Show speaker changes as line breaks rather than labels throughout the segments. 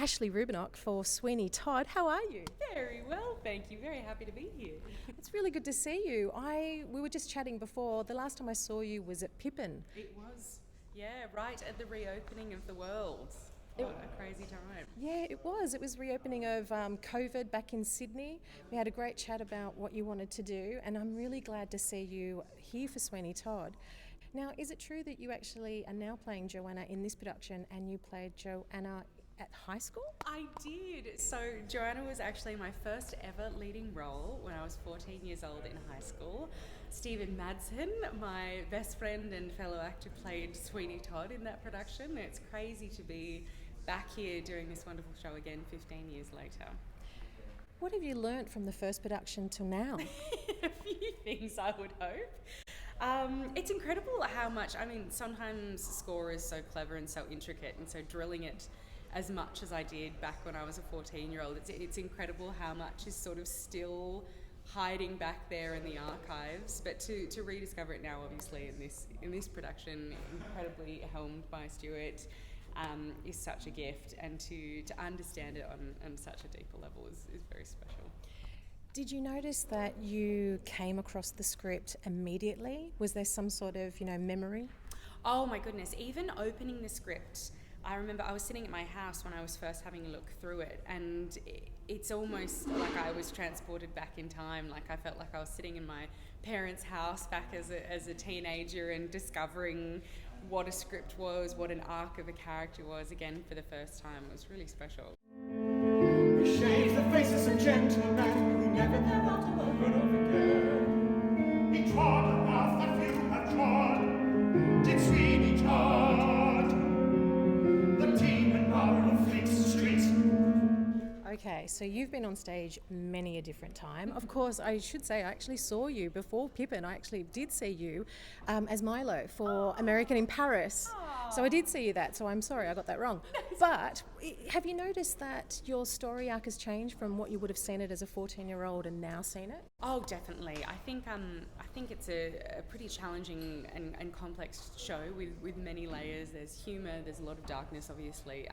Ashleigh Rubenach for Sweeney Todd. How are you?
Very well, thank you. Very happy to be here.
It's really good to see you. We were just chatting before. The last time I saw you was at Pippin.
It was, right at the reopening of the world. What a crazy time.
Yeah, it was. It was reopening of COVID back in Sydney. We had a great chat about what you wanted to do, and I'm really glad to see you here for Sweeney Todd. Now, is it true that you actually are now playing Johanna in this production, and you played Johanna at high school?
I did. So Johanna was actually my first ever leading role when I was 14 years old in high school. Stephen Madsen, my best friend and fellow actor, played Sweeney Todd in that production. It's crazy to be back here doing this wonderful show again 15 years later.
What have you learnt from the first production till now?
A few things, I would hope. It's incredible how much, Sondheim's score is so clever and so intricate, and so drilling it as much as I did back when I was a 14-year-old, it's incredible how much is sort of still hiding back there in the archives. But to rediscover it now, obviously in this production, incredibly helmed by Stuart, is such a gift, and to understand it on such a deeper level is very special.
Did you notice that you came across the script immediately? Was there some sort of, memory?
Oh my goodness, even opening the script, I remember I was sitting at my house when I was first having a look through it, and it's almost like I was transported back in time. Like I felt like I was sitting in my parents' house back as a teenager and discovering what a script was, what an arc of a character was again for the first time. It was really special.
We shave the faces of gentlemen who never go out alone again. He trod a path that few have trod, did Sweeney Todd, the demon power of Fleet Street.
Okay, so you've been on stage many a different time. Of course, I should say I actually saw you before Pippin. I actually did see you as Milo for American in Paris. So I did see you that, so I'm sorry I got that wrong. But have you noticed that your story arc has changed from what you would have seen it as a 14-year-old and now seen it?
Oh, definitely. I think it's a pretty challenging and complex show with many layers. There's humour, there's a lot of darkness, obviously.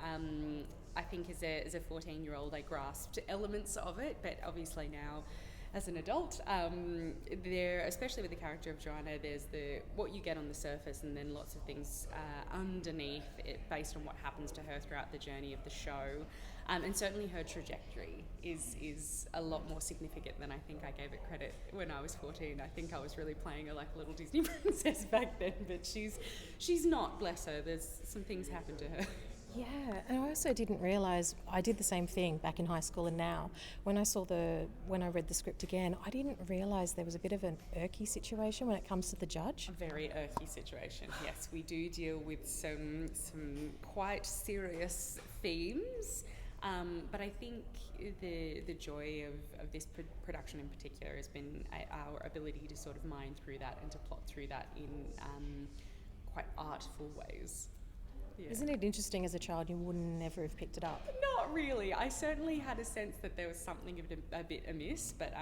I think as a 14-year-old, I grasped elements of it, but obviously now, as an adult, there, especially with the character of Johanna, there's what you get on the surface, and then lots of things underneath it based on what happens to her throughout the journey of the show. And certainly her trajectory is a lot more significant than I think I gave it credit when I was 14. I think I was really playing her like a little Disney princess back then, but she's not, bless her. There's some things happen to her.
Yeah, and I also didn't realise, I did the same thing back in high school and now. When I read the script again, I didn't realise there was a bit of an irky situation when it comes to the judge.
A very irky situation, yes. We do deal with some quite serious themes, but I think the joy of this production in particular has been our ability to sort of mine through that and to plot through that in quite artful ways. Yeah.
Isn't it interesting, as a child you would never have picked it up?
Not really. I certainly had a sense that there was something a bit amiss, but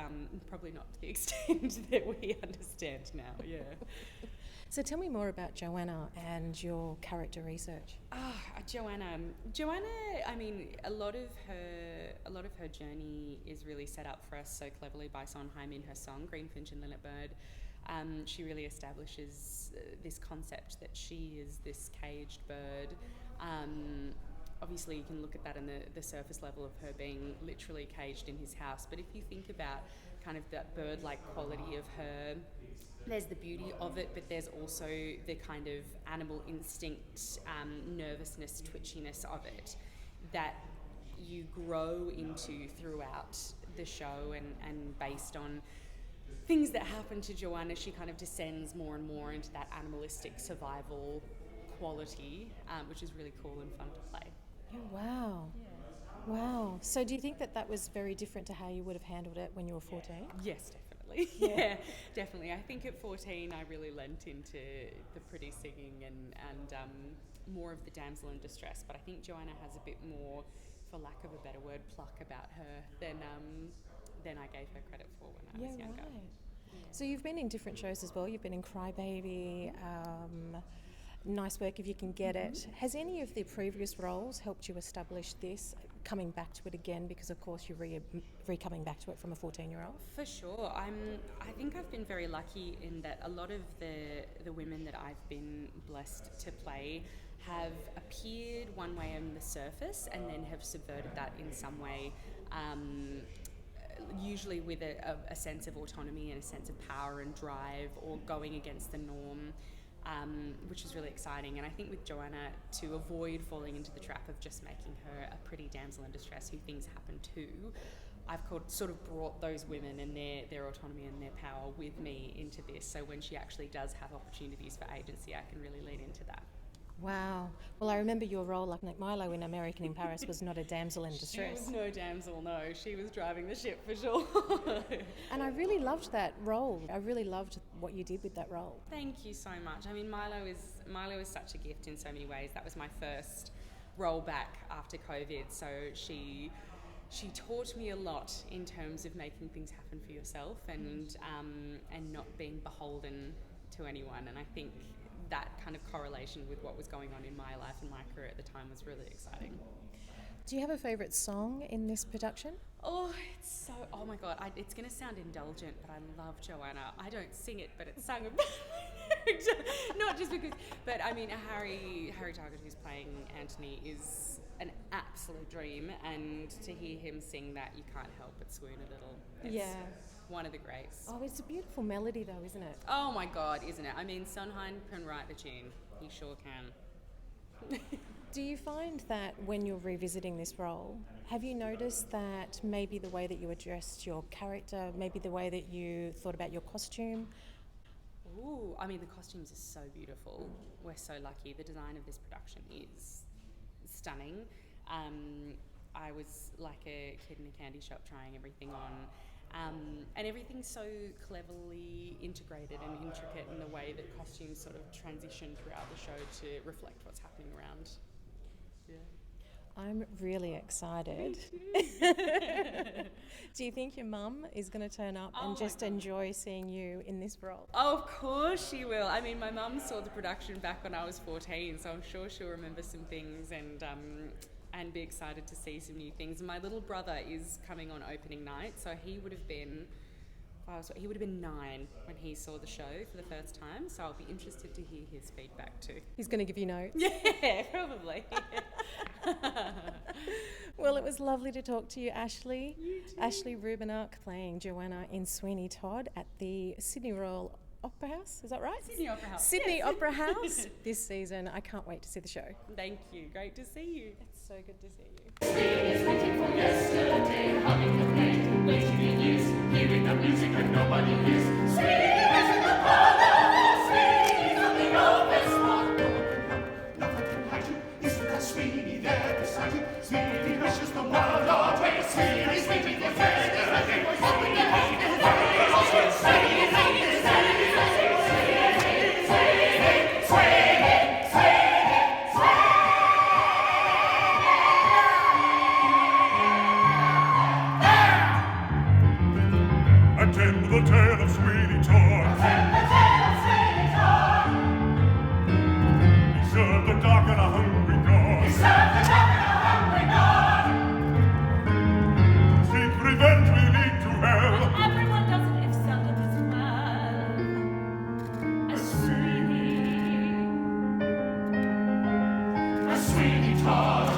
probably not to the extent that we understand now, yeah.
So tell me more about Johanna and your character research.
Johanna, a lot of her journey is really set up for us so cleverly by Sondheim in her song, Greenfinch and Linnet Bird. She really establishes this concept that she is this caged bird. Obviously, you can look at that in the surface level of her being literally caged in his house. But if you think about kind of that bird-like quality of her, there's the beauty of it, but there's also the kind of animal instinct, nervousness, twitchiness of it that you grow into throughout the show, and based on things that happen to Johanna, she kind of descends more and more into that animalistic survival quality, which is really cool and fun to play.
Oh, wow. Yeah. Wow. So do you think that was very different to how you would have handled it when you were 14?
Yes, definitely. Yeah, definitely. I think at 14 I really lent into the pretty singing and more of the damsel in distress, but I think Johanna has a bit more, for lack of a better word, pluck about her than I gave her credit for when I was younger.
Right. So you've been in different shows as well. You've been in Crybaby, Nice Work If You Can Get It. Has any of the previous roles helped you establish this coming back to it again? Because of course you're coming back to it from a 14-year-old.
For sure. I think I've been very lucky in that a lot of the women that I've been blessed to play have appeared one way on the surface and then have subverted that in some way, usually with a sense of autonomy and a sense of power and drive, or going against the norm, which is really exciting. And I think with Johanna, to avoid falling into the trap of just making her a pretty damsel in distress who things happen to, I've sort of brought those women and their autonomy and their power with me into this. So when she actually does have opportunities for agency, I can really lean into that.
Wow. Well, I remember your role, like Milo in American in Paris, was not a damsel in distress.
She was no damsel, no. She was driving the ship for sure.
And I really loved that role. I really loved what you did with that role.
Thank you so much. I mean, Milo is such a gift in so many ways. That was my first role back after COVID, so she taught me a lot in terms of making things happen for yourself and not being beholden to anyone. And I think that kind of correlation with what was going on in my life and my career at the time was really exciting.
Do you have a favourite song in this production?
Oh my God, it's going to sound indulgent, but I love Johanna. I don't sing it, but it's sung about my character. Not just because, but I mean, Harry Target, who's playing Anthony, is an absolute dream, and to hear him sing that, you can't help but swoon a little. It's one of the greats.
Oh, it's a beautiful melody though, isn't it?
Oh my God, isn't it? I mean, Sondheim can write the tune. He sure can.
Do you find that when you're revisiting this role, have you noticed that maybe the way that you addressed your character, maybe the way that you thought about your costume?
Ooh, I mean, the costumes are so beautiful. We're so lucky. The design of this production is stunning. I was like a kid in a candy shop trying everything on. And everything's so cleverly integrated and intricate in the way that costumes sort of transition throughout the show to reflect what's happening around. Yeah.
I'm really excited. Do you think your mum is going to turn up and just enjoy seeing you in this role?
Oh, of course she will. I mean, my mum saw the production back when I was 14, so I'm sure she'll remember some things and be excited to see some new things. And my little brother is coming on opening night, so he would have been 9 when he saw the show for the first time, so I'll be interested to hear his feedback too.
He's going to give you notes?
Yeah, probably.
Well, it was lovely to talk to you, Ashleigh.
You too.
Ashleigh Rubenach playing Johanna in Sweeney Todd at the Sydney Royal Opera House, is that right?
Sydney Opera House.
Sydney yes. Opera House this season. I can't wait to see the show.
Thank you. Great to see you.
It's so good to see you.
Sweeney's waiting for yesterday, humming the plate, waiting in years, hearing the music and nobody hears. Sweeney's in the parlour, Sweeney's on the office floor. No one can hide you, isn't that Sweeney there beside you? Sweeney wishes the world our way, Sweeney's waiting for yesterday, humming the plate,
Attend the tale of Sweeney Todd.
Attend the tale of Sweeney Todd.
He served the dark and a hungry God.
He served the dark and a hungry God.
To seek revenge will lead to hell.
Everyone does it if seldom as well as
Sweeney Todd.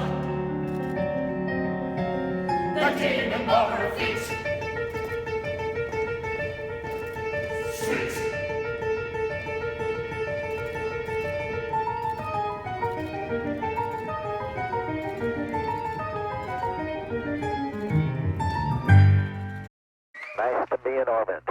The king and lover feats. Sweet.
Nice to be in orbit.